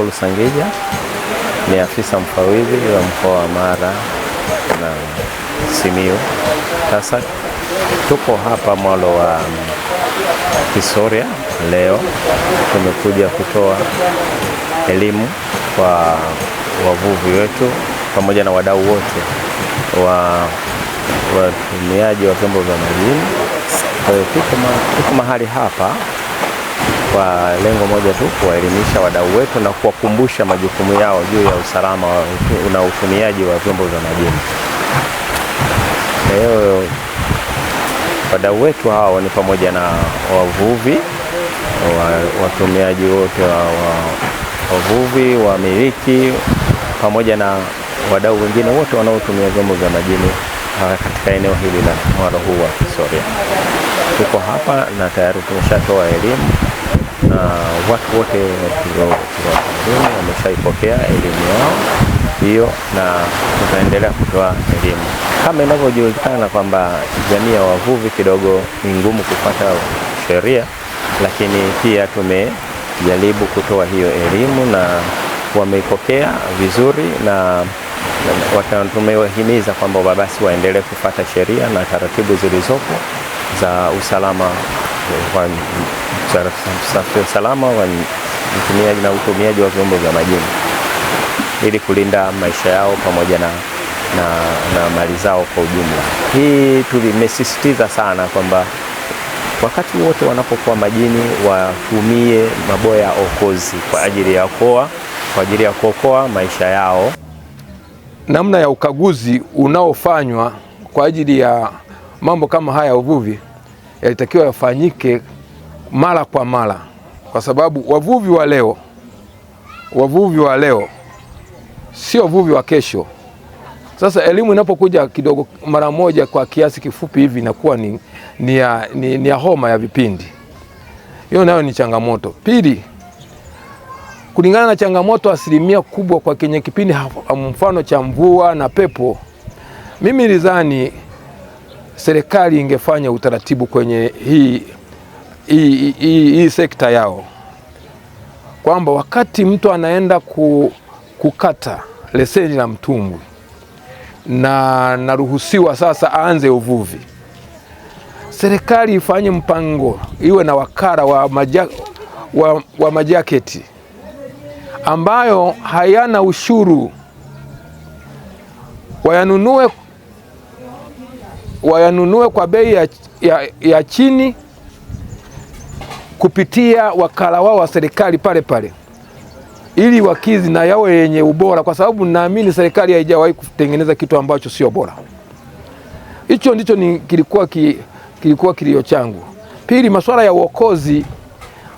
Paul Sangija, ni afisa mfawidhi wa mkoa wa Mara na Simiyu. Sasa tuko hapa mwalo wa Kisoria leo, tumekuja kutoa elimu kwa wavuvi wetu pamoja na wadau wote wa watumiaji wa vyombo vya majini. Kwa hiyo tuko mahali hapa kwa lengo moja tu, kuwaelimisha wadau wetu na kuwakumbusha majukumu yao juu ya usalama na utumiaji wa vyombo vya majini. Leo wadau wetu hao ni pamoja na wavuvi, watumiaji wote wavuvi, wamiliki, pamoja na wadau wengine wote wanaotumia vyombo vya majini katika eneo hili la mwalo huu wa Kisoria. Tuko hapa na tayari tumeshatoa elimu na watu wote wameshaipokea elimu yao hiyo, na tutaendelea kutoa elimu. Kama inavyojulikana kwamba jamii ya wavuvi kidogo ni ngumu kupata sheria, lakini pia tumejaribu kutoa hiyo elimu na wameipokea vizuri, na tumewahimiza kwamba basi waendelee kufuata sheria na taratibu zilizopo za usalama wa mtumiaji na utumiaji wa vyombo vya majini, ili kulinda maisha yao pamoja na mali zao kwa ujumla. Hii tulimesisitiza sana kwamba wakati wote wanapokuwa majini watumie maboya okozi kwa ajili ya kuokoa maisha yao. Namna ya ukaguzi unaofanywa kwa ajili ya mambo kama haya ya uvuvi yalitakiwa yafanyike mara kwa mara, kwa sababu wavuvi wa leo sio wavuvi wa kesho. Sasa elimu inapokuja kidogo mara moja kwa kiasi kifupi hivi inakuwa ni ya homa ya vipindi. Hiyo nayo ni changamoto. Pili, kulingana na changamoto asilimia kubwa kwa kwenye kipindi mfano cha mvua na pepo, mimi nilidhani serikali ingefanya utaratibu kwenye hii sekta yao, kwamba wakati mtu anaenda kukata leseni la mtumbwi na naruhusiwa sasa aanze uvuvi, serikali ifanye mpango, iwe na wakala wa majaketi ambayo hayana ushuru, wayanunue kwa bei ya chini kupitia wakala wao wa serikali pale, ili wakizi na yawe yenye ubora, kwa sababu naamini serikali haijawahi kutengeneza kitu ambacho sio bora. Hicho ndicho kilikuwa kilio changu. Pili, masuala ya uokozi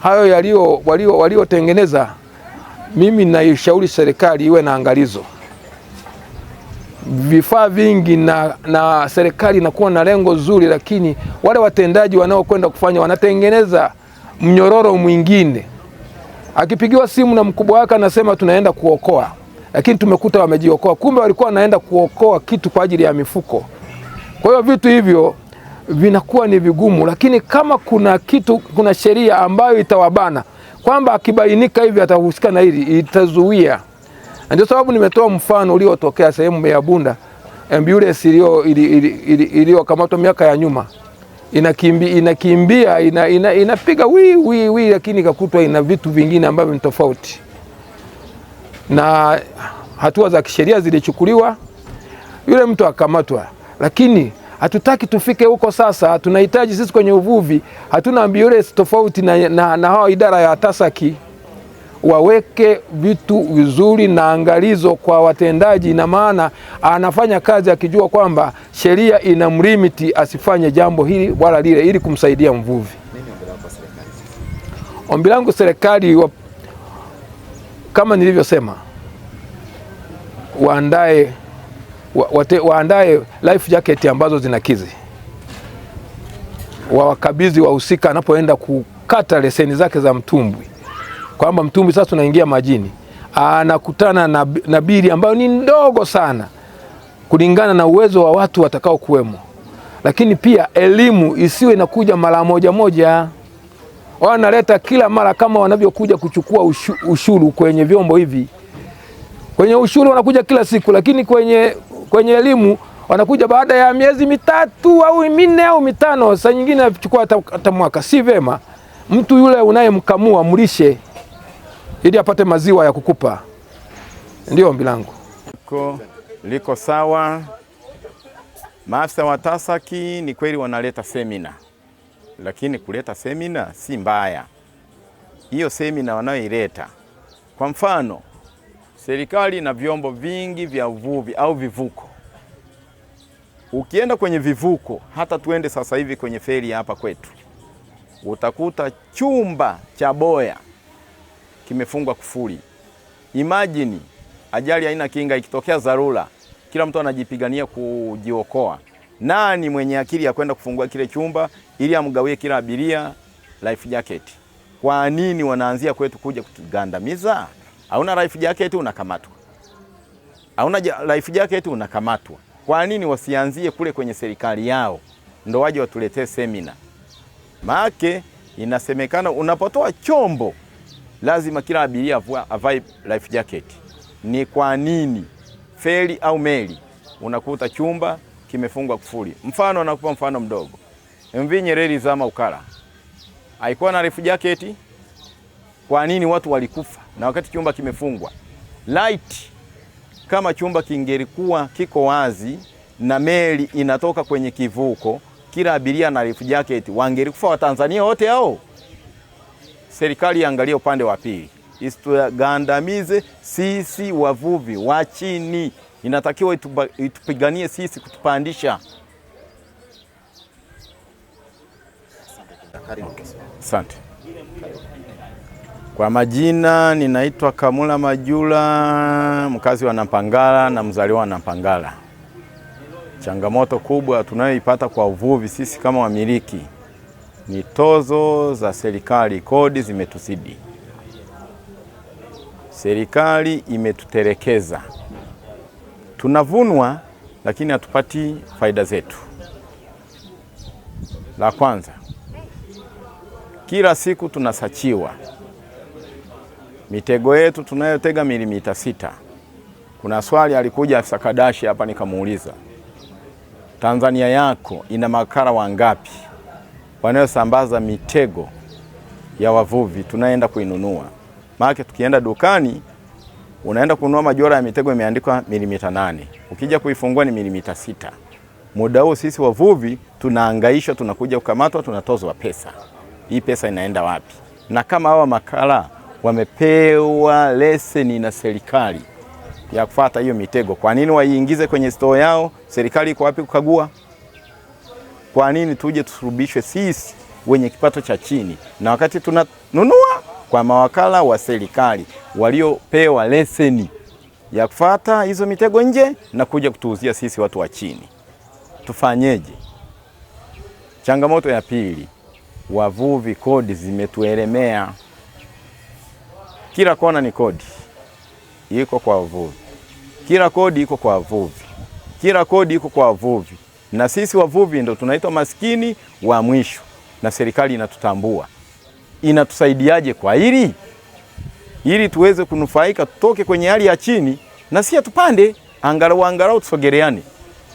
hayo waliotengeneza, mimi naishauri serikali iwe na angalizo. Vifaa vingi na serikali inakuwa na lengo zuri, lakini wale watendaji wanaokwenda kufanya wanatengeneza mnyororo mwingine. Akipigiwa simu na mkubwa wake anasema tunaenda kuokoa, lakini tumekuta wamejiokoa, kumbe walikuwa wanaenda kuokoa kitu kwa ajili ya mifuko. Kwa hiyo vitu hivyo vinakuwa ni vigumu, lakini kama kuna sheria ambayo itawabana kwamba akibainika hivi atahusika na hili, itazuia. Ndio sababu nimetoa mfano uliotokea sehemu ya Bunda, ambulance iliyokamatwa miaka ya nyuma, inakimbia inapiga wi, lakini ikakutwa ina vitu vingine ambavyo ni tofauti, na hatua za kisheria zilichukuliwa, yule mtu akamatwa. Lakini hatutaki tufike huko sasa. Tunahitaji sisi kwenye uvuvi, hatuna ambulance tofauti na hao idara ya TASAKI, waweke vitu vizuri na angalizo kwa watendaji, na maana anafanya kazi akijua kwamba sheria inamlimiti asifanye jambo hili wala lile, ili kumsaidia mvuvi. Ombi langu serikali, kama nilivyosema, waandae life jacket ambazo zinakizi, wawakabidhi wahusika anapoenda kukata leseni zake za mtumbwi, kwamba mtumbwi sasa unaingia majini, anakutana na bili ambayo ni ndogo sana kulingana na uwezo wa watu watakao kuwemo. Lakini pia elimu isiwe inakuja mara moja, wanaleta kila mara kama wanavyokuja kuchukua ushuru kwenye vyombo hivi. Kwenye ushuru wanakuja kila siku, lakini kwenye elimu wanakuja baada ya miezi mitatu au minne au mitano, saa nyingine achukua hata mwaka. Si vema mtu yule unayemkamua mlishe ili apate maziwa ya kukupa. Ndio ombi langu. Liko sawa. Maafisa wa TASAKI ni kweli wanaleta semina, lakini kuleta semina si mbaya. Hiyo semina wanayoileta, kwa mfano serikali na vyombo vingi vya uvuvi au vivuko. Ukienda kwenye vivuko, hata tuende sasa hivi kwenye feri hapa kwetu, utakuta chumba cha boya kimefungwa kufuli. Imagine ajali haina kinga, ikitokea dharura kila mtu anajipigania kujiokoa. Nani mwenye akili ya kwenda kufungua kile chumba ili amgawie kila abiria life jacket? Kwa nini wanaanzia kwetu kuja kutugandamiza? Hauna life jacket unakamatwa. Hauna life jacket unakamatwa. Kwa nini wasianzie kule kwenye serikali yao ndo waje watuletee semina? Maana inasemekana unapotoa chombo lazima kila abiria avae life jacket. Ni kwa nini feri au meli unakuta chumba kimefungwa kufuli? Mfano, nakupa mfano mdogo. MV Nyerere zama Ukara haikuwa na life jacket. Kwa nini watu walikufa na wakati chumba kimefungwa? Light, kama chumba kingelikuwa kiko wazi na meli inatoka kwenye kivuko, kila abiria na life jacket, wangelikufa Watanzania wote hao. Serikali iangalie upande wa pili, isitugandamize sisi wavuvi wa chini. Inatakiwa itupiganie sisi kutupandisha. Asante. Kwa majina ninaitwa Kamula Majula, mkazi wa Nampangala na mzaliwa wa Nampangala. Changamoto kubwa tunayoipata kwa uvuvi sisi kama wamiliki ni tozo za serikali. Kodi zimetuzidi. Serikali imetutelekeza. Tunavunwa lakini hatupati faida zetu. La kwanza, kila siku tunasachiwa. Mitego yetu tunayotega milimita 6. Kuna swali alikuja afisa Kadashi hapa nikamuuliza, Tanzania yako ina makara wangapi wanayosambaza mitego ya wavuvi tunaenda kuinunua? Maana tukienda dukani unaenda kununua majora ya mitego imeandikwa milimita 8. Ukija kuifungua ni milimita 6. Muda huo sisi wavuvi tunahangaishwa, tunakuja kukamatwa, tunatozwa pesa. Hii pesa inaenda wapi? Na kama hawa makala wamepewa leseni na serikali ya kufuata hiyo mitego, kwa nini waiingize kwenye store yao? Serikali iko wapi kukagua? Kwa nini tuje tusurubishwe sisi wenye kipato cha chini, na wakati tunanunua kwa mawakala wa serikali waliopewa leseni ya kufuata hizo mitego nje na kuja kutuuzia sisi watu wa chini? Tufanyeje? Changamoto ya pili, wavuvi, kodi zimetuelemea. Kila kona ni kodi iko kwa wavuvi, kila kodi iko kwa wavuvi, kila kodi iko kwa wavuvi, na sisi wavuvi ndo tunaitwa maskini wa mwisho, na serikali inatutambua. Inatusaidiaje kwa hili? Ili tuweze kunufaika, tutoke kwenye hali ya chini na sisi tupande, angalau tusogeleane.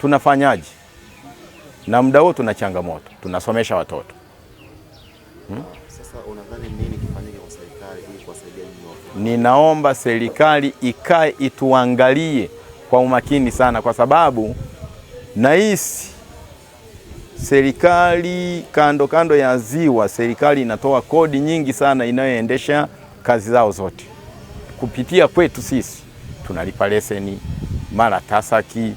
Tunafanyaje? Na muda wote tuna changamoto, tunasomesha watoto. Sasa unadhani nini kifanyike kwa serikali ili kuwasaidia nyinyi? Ninaomba serikali ikae ituangalie kwa umakini sana, kwa sababu nahisi serikali kando ya ziwa, serikali inatoa kodi nyingi sana inayoendesha kazi zao zote. Kupitia kwetu sisi tunalipa leseni, mara TASAKI,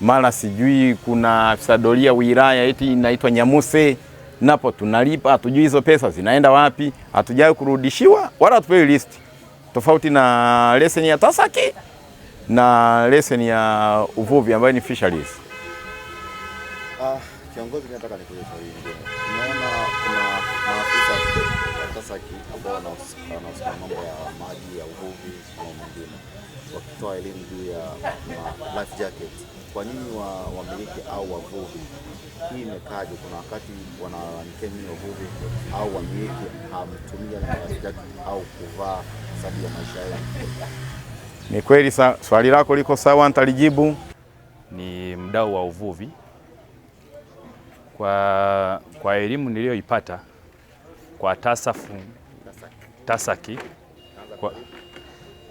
mara sijui kuna afisa doria wilaya eti inaitwa Nyamuse, napo tunalipa. Hatujui hizo pesa zinaenda wapi, hatujai kurudishiwa wala tupewe list. Tofauti na leseni ya TASAKI na leseni ya uvuvi ambayo ni fisheries. Kiongozi, nataka nikuulize swali lingine. Unaona kuna maafisa wa TASAKI ambao wanahusika mambo ya maji ya uvuvi na mengine. wakitoa elimu juu ya life jacket. Kwa nini wamiliki au wavuvi, hii imekaje? Kuna wakati wanalalamikia nyinyi wavuvi au wamiliki hamtumia life jacket au kuvaa sababu ya maisha yao? Ni kweli swali lako liko sawa, nitalijibu. Ni mdau wa uvuvi. Kwa elimu niliyoipata kwa TASAC,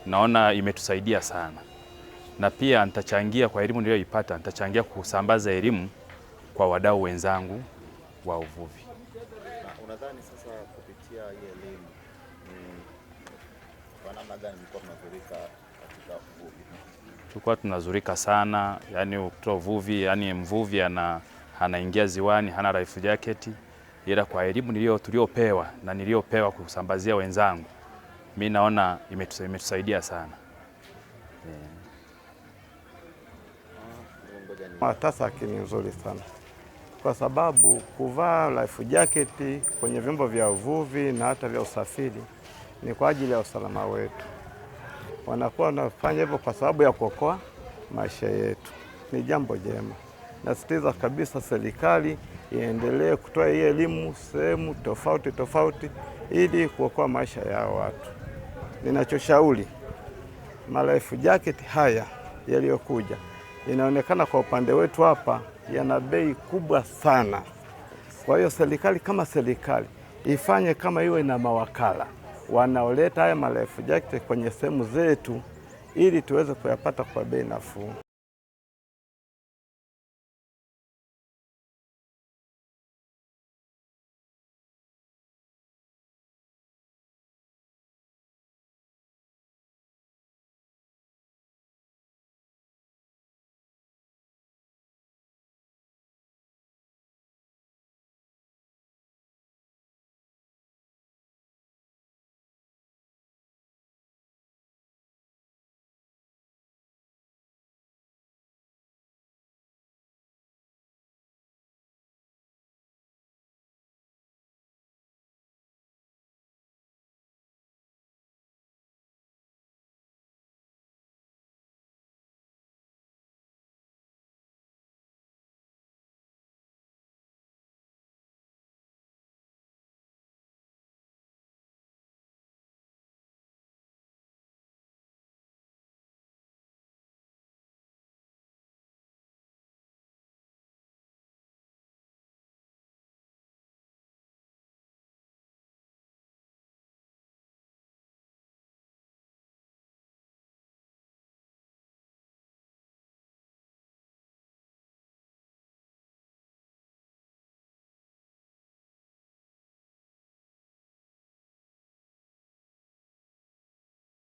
naona imetusaidia sana, na pia nitachangia kwa elimu niliyoipata, nitachangia kusambaza elimu kwa wadau wenzangu wa uvuvi. Unadhani sasa kupitia hii elimu kwa namna gani mlikuwa mnazurika katika uvuvi? Tulikuwa tunazurika sana, yani ukitoa uvuvi, yani mvuvi anaingia ziwani hana life jacket, ila kwa elimu tuliopewa na niliopewa kusambazia wenzangu, mimi naona imetusaidia sana. TASAC ni nzuri sana kwa sababu kuvaa life jacket kwenye vyombo vya uvuvi na hata vya usafiri ni kwa ajili ya usalama wetu. Wanakuwa wanafanya hivyo kwa sababu ya kuokoa maisha yetu. Ni jambo jema. Nasisitiza kabisa serikali iendelee kutoa hii elimu sehemu tofauti ili kuokoa maisha ya watu. Ninachoshauri, life jacket haya yaliyokuja inaonekana kwa upande wetu hapa yana bei kubwa sana. Kwa hiyo serikali kama serikali ifanye kama iwe na mawakala wanaoleta haya life jacket kwenye sehemu zetu ili tuweze kuyapata kwa bei nafuu.